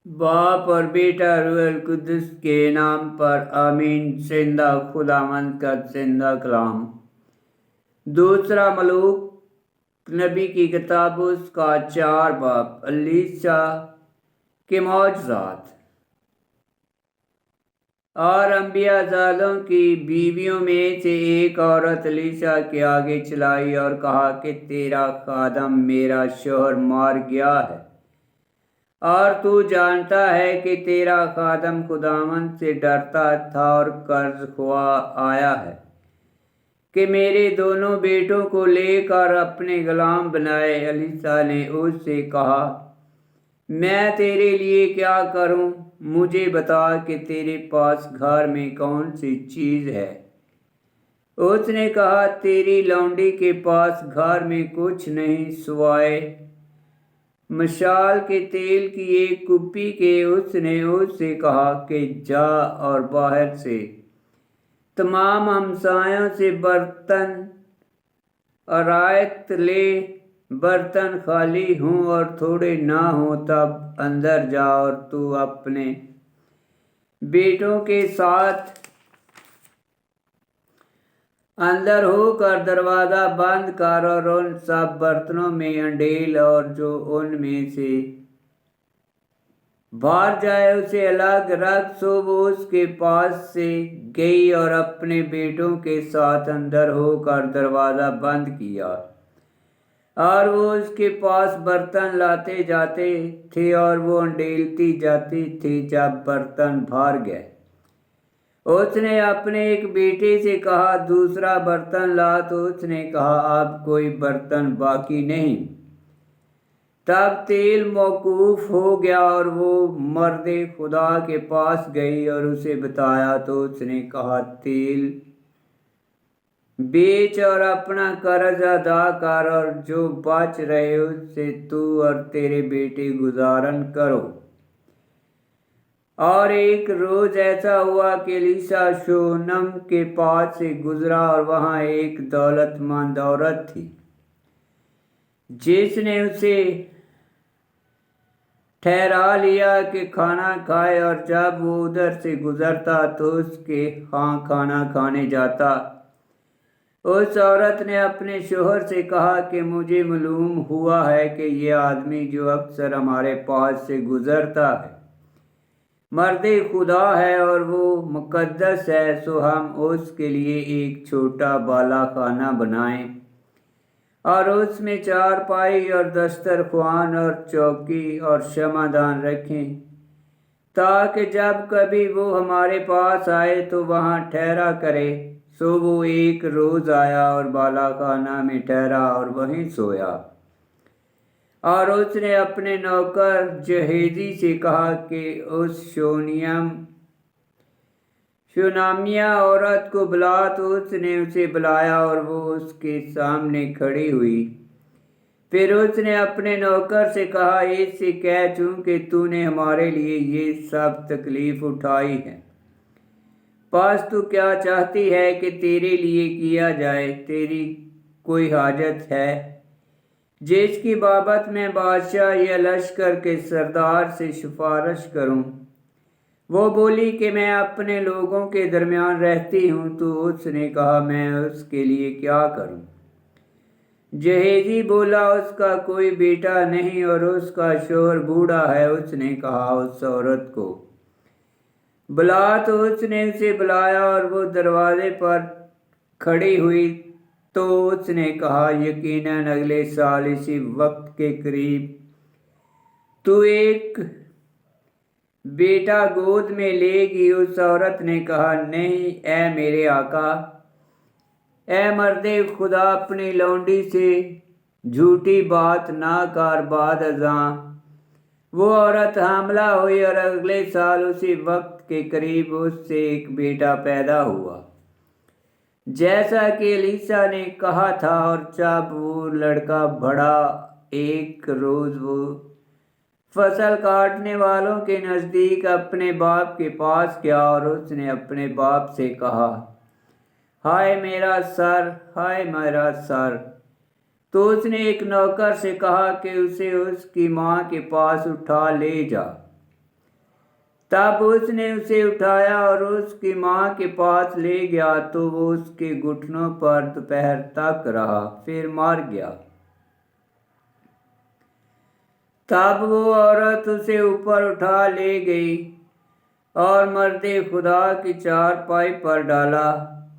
बाप और बेटा रूहुल कुद्दुस के नाम पर आमीन। जिंदा खुदावंद का जिंदा कलाम। दूसरा मलूक नबी की किताब उसका 4 बाब। अलीशा के मौजज़ात। और अंबियाज़ादों की बीवियों में से एक औरत अलीशा के आगे चलाई और कहा कि तेरा खादम मेरा शोहर मार गया है, और तू जानता है कि तेरा खादम खुदावंद से डरता था और कर्ज हुआ आया है कि मेरे दोनों बेटों को लेकर अपने गुलाम बनाए। अलीशा ने उससे कहा, मैं तेरे लिए क्या करूं? मुझे बता कि तेरे पास घर में कौन सी चीज़ है। उसने कहा, तेरी लौंडी के पास घर में कुछ नहीं सिवाय मशाल के तेल की एक कुप्पी के। उसने उससे कहा कि जा और बाहर से तमाम हमसायों से बर्तन आरायत ले। बर्तन खाली हों और थोड़े ना हों तब अंदर जा, और तू अपने बेटों के साथ अंदर होकर दरवाज़ा बंद कर, और उन सब बर्तनों में अंडेल और जो उनमें से बाहर जाए उसे अलग रख। सो वो उसके पास से गई और अपने बेटों के साथ अंदर होकर दरवाज़ा बंद किया, और वो उसके पास बर्तन लाते जाते थे और वो अंडेलती जाती थी जब बर्तन भर गए। उसने अपने एक बेटे से कहा, दूसरा बर्तन ला। तो उसने कहा, अब कोई बर्तन बाकी नहीं। तब तेल मौकूफ हो गया और वो मर्दे खुदा के पास गई और उसे बताया। तो उसने कहा, तेल बेच और अपना कर्ज अदा कर, और जो बच रहे उससे तू और तेरे बेटे गुजारन करो। और एक रोज ऐसा हुआ कि एलीशा शूनम के पास से गुजरा, और वहां एक दौलतमंद औरत थी जिसने उसे ठहरा लिया कि खाना खाए, और जब वो उधर से गुजरता तो उसके यहाँ खाना खाने जाता। उस औरत ने अपने शोहर से कहा कि मुझे मालूम हुआ है कि ये आदमी जो अक्सर हमारे पास से गुजरता है मर्दे खुदा है और वो मुकद्दस है, सो हम उसके लिए एक छोटा बाला खाना बनाएं और उसमें चारपाई और दस्तरख्वान और चौकी और शमादान रखें, ताकि जब कभी वो हमारे पास आए तो वहाँ ठहरा करे। सो वो एक रोज आया और बाला खाना में ठहरा और वहीं सोया। और उसने अपने नौकर जहेजी से कहा कि उस शूनामिया औरत को बुला। तो उसने उसे बुलाया और वो उसके सामने खड़ी हुई। फिर उसने अपने नौकर से कहा, इससे कह चूंकि तूने हमारे लिए ये सब तकलीफ उठाई है, पास तू क्या चाहती है कि तेरे लिए किया जाए? तेरी कोई हाजत है जिसकी बाबत मैं बादशाह या लश्कर के सरदार से सिफारिश करूं? वो बोली कि मैं अपने लोगों के दरमियान रहती हूं। तो उसने कहा, मैं उसके लिए क्या करूं? जहेजी बोला, उसका कोई बेटा नहीं और उसका शोहर बूढ़ा है। उसने कहा, उस औरत को बुला। तो उसने उसे बुलाया और वो दरवाजे पर खड़ी हुई। तो उसने कहा, यकीनन अगले साल इसी वक्त के करीब तू एक बेटा गोद में लेगी। उस औरत ने कहा, नहीं ए मेरे आका, ए मर्दे खुदा, अपनी लौंडी से झूठी बात ना कर। बाद अज़ां वो औरत हामला हुई और अगले साल उसी वक्त के करीब उससे एक बेटा पैदा हुआ, जैसा कि एलीशा ने कहा था। और जब वो लड़का बड़ा, एक रोज वो फसल काटने वालों के नज़दीक अपने बाप के पास गया और उसने अपने बाप से कहा, हाय मेरा सर, हाय मेरा सर। तो उसने एक नौकर से कहा कि उसे उसकी माँ के पास उठा ले जा। तब उसने उसे उठाया और उसकी माँ के पास ले गया, तो वो उसके घुटनों पर दोपहर तक रहा, फिर मर गया। तब वो औरत उसे ऊपर उठा ले गई और मर्दे खुदा की चारपाई पर डाला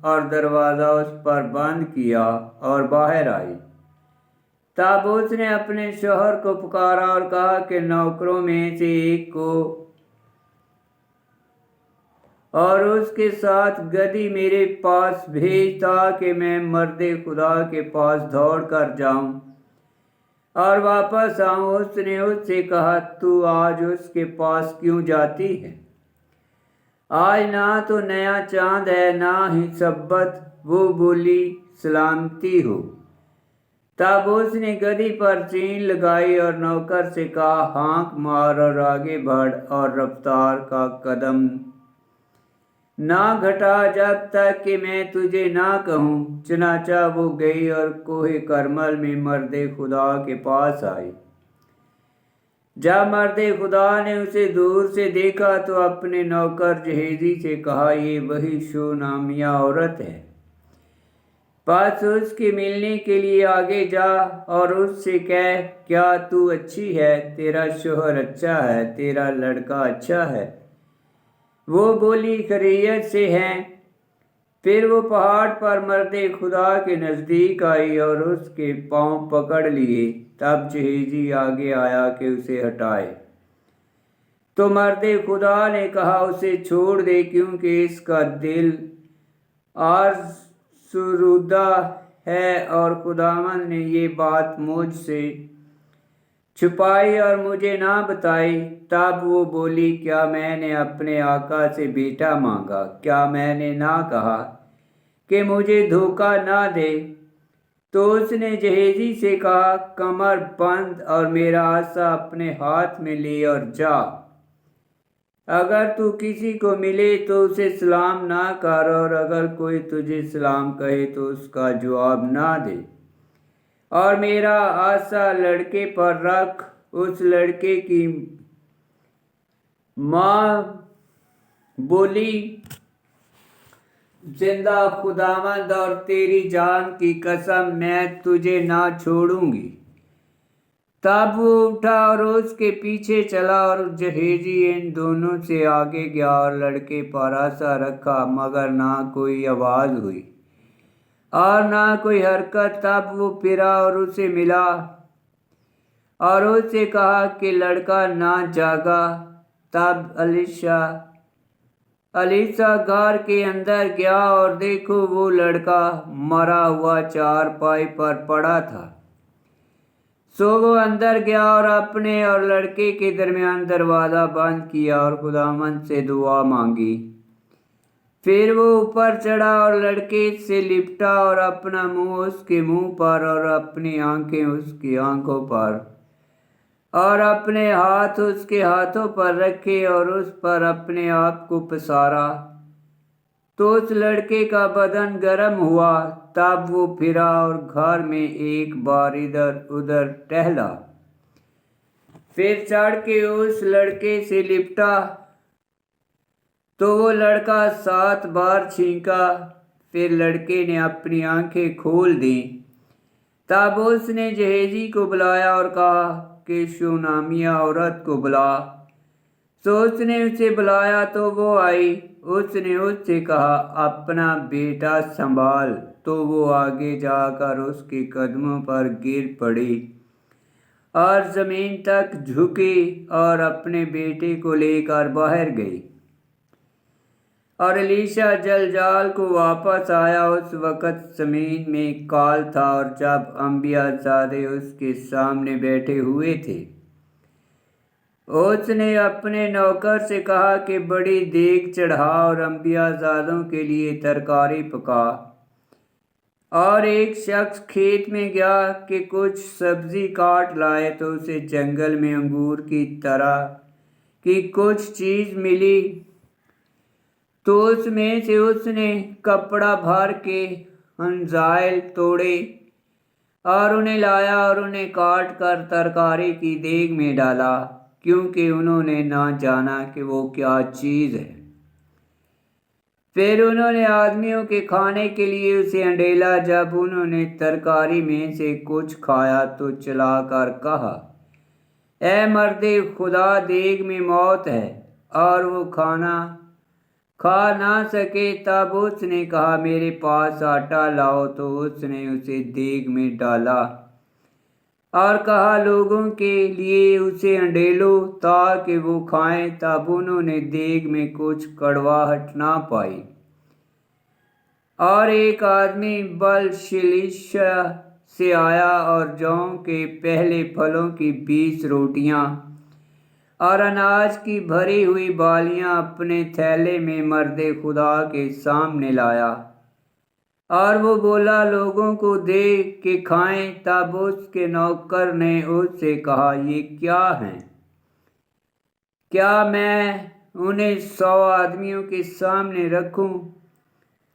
और दरवाज़ा उस पर बंद किया और बाहर आई। तब उसने अपने शौहर को पुकारा और कहा कि नौकरों में से एक को और उसके साथ गदही मेरे पास भेज, ताकि मैं मर्दे खुदा के पास दौड़ कर जाऊं और वापस आऊं। उसने उससे कहा, तू आज उसके पास क्यों जाती है? आज ना तो नया चांद है, ना ही सब्बत। वो बोली, सलामती हो। तब उसने गदही पर चीन लगाई और नौकर से कहा, हाँक मार और आगे बढ़ और रफ्तार का कदम ना घटा जब तक कि मैं तुझे ना कहूँ। चनाचा वो गई और कोहे करमल में मर्दे खुदा के पास आई। जब मर्दे खुदा ने उसे दूर से देखा तो अपने नौकर जहेजी से कहा, ये वही शूनामिया औरत है। बस उसके मिलने के लिए आगे जा और उससे कह, क्या तू अच्छी है? तेरा शोहर अच्छा है? तेरा लड़का अच्छा है? वो बोली, खैरियत से हैं। फिर वो पहाड़ पर मर्दे खुदा के नज़दीक आई और उसके पांव पकड़ लिए। तब जहेजी आगे आया कि उसे हटाए, तो मर्दे खुदा ने कहा, उसे छोड़ दे, क्योंकि इसका दिल आरज़ुदा है और खुदावंद ने ये बात मुझसे छुपाई और मुझे ना बताई। तब वो बोली, क्या मैंने अपने आका से बेटा मांगा? क्या मैंने ना कहा कि मुझे धोखा ना दे? तो उसने जहेजी से कहा, कमर बंद और मेरा आसा अपने हाथ में ले और जा। अगर तू किसी को मिले तो उसे सलाम ना कर, और अगर कोई तुझे सलाम कहे तो उसका जवाब ना दे। और मेरा आसा लड़के पर रख। उस लड़के की माँ बोली, जिंदा खुदावंद और तेरी जान की कसम, मैं तुझे ना छोड़ूंगी। तब वो उठा और उसके पीछे चला और जहेजी इन दोनों से आगे गया और लड़के पर आसा रखा, मगर ना कोई आवाज़ हुई और ना कोई हरकत। तब वो फिरा और उसे मिला और उससे कहा कि लड़का ना जागा। तब अलीसा घर के अंदर गया और देखो, वो लड़का मरा हुआ चारपाई पर पड़ा था। सो वो अंदर गया और अपने और लड़के के दरमियान दरवाज़ा बंद किया और खुदावंद से दुआ मांगी। फिर वो ऊपर चढ़ा और लड़के से लिपटा और अपना मुंह उसके मुंह पर और अपनी आंखें उसकी आंखों पर और अपने हाथ उसके हाथों पर रखे और उस पर अपने आप को पसारा। तो उस लड़के का बदन गर्म हुआ। तब वो फिरा और घर में एक बार इधर उधर टहला, फिर चढ़ के उस लड़के से लिपटा। तो वो लड़का 7 बार छींका। फिर लड़के ने अपनी आंखें खोल दी। तब उसने जहेजी को बुलाया और कहा कि शूनामिया औरत को बुला। तो उसने उसे बुलाया तो वो आई। उसने उससे कहा, अपना बेटा संभाल। तो वो आगे जाकर उसके कदमों पर गिर पड़ी और जमीन तक झुकी और अपने बेटे को लेकर बाहर गई। और एलीशा जलजाल को वापस आया। उस वक़्त जमीन में काल था और जब अंबियाज़ादे उसके सामने बैठे हुए थे, उसने अपने नौकर से कहा कि बड़ी देग चढ़ा और अंबियाज़ादों के लिए तरकारी पका। और एक शख्स खेत में गया कि कुछ सब्जी काट लाए, तो उसे जंगल में अंगूर की तरह की कुछ चीज़ मिली। तो उसमें से उसने कपड़ा भर के अंजाइल तोड़े और उन्हें लाया और उन्हें काट कर तरकारी की देग में डाला। کیونکہ انہوں نے نہ جانا کہ وہ کیا چیز ہے۔ پھر انہوں نے آدمیوں کے کھانے کے لیے اسے انڈیلا۔ جب انہوں نے ترکاری میں سے کچھ کھایا تو چلا کر کہا، اے مرد خدا، دیگ میں موت ہے اور وہ کھانا کھا نہ سکے۔ تب اس نے کہا، میرے پاس آٹا لاؤ۔ تو اس نے اسے دیگ میں ڈالا اور کہا، لوگوں کے لیے اسے انڈیلو تاکہ وہ کھائیں۔ تب انہوں نے دیگ میں کچھ کڑواہٹ نہ پائی۔ اور ایک آدمی بلشلیشا سے آیا اور جوں کے پہلے پھلوں کی 20 روٹیاں اور اناج کی بھری ہوئی بالیاں اپنے تھیلے میں مرد خدا کے سامنے لایا، اور وہ بولا، لوگوں کو دے کہ کھائیں۔ تب اس کے نوکر نے اس سے کہا، یہ کیا ہیں؟ کیا میں انہیں 100 آدمیوں کے سامنے رکھوں؟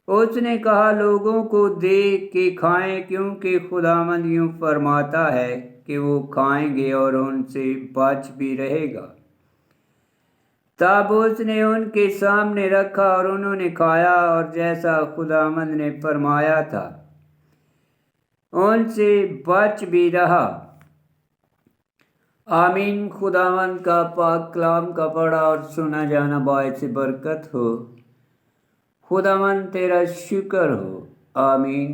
اس نے کہا، لوگوں کو دے کہ کھائیں، کیونکہ خداوند یوں فرماتا ہے کہ وہ کھائیں گے اور ان سے بچ بھی رہے گا۔ تب اس نے ان کے سامنے رکھا اور انہوں نے کھایا، اور جیسا خداوند نے فرمایا تھا ان سے بچ بھی رہا۔ آمین۔ خداوند کا پاک کلام کا پڑھا اور سنا جانا باعث برکت ہو۔ خداوند تیرا شکر ہو۔ آمین۔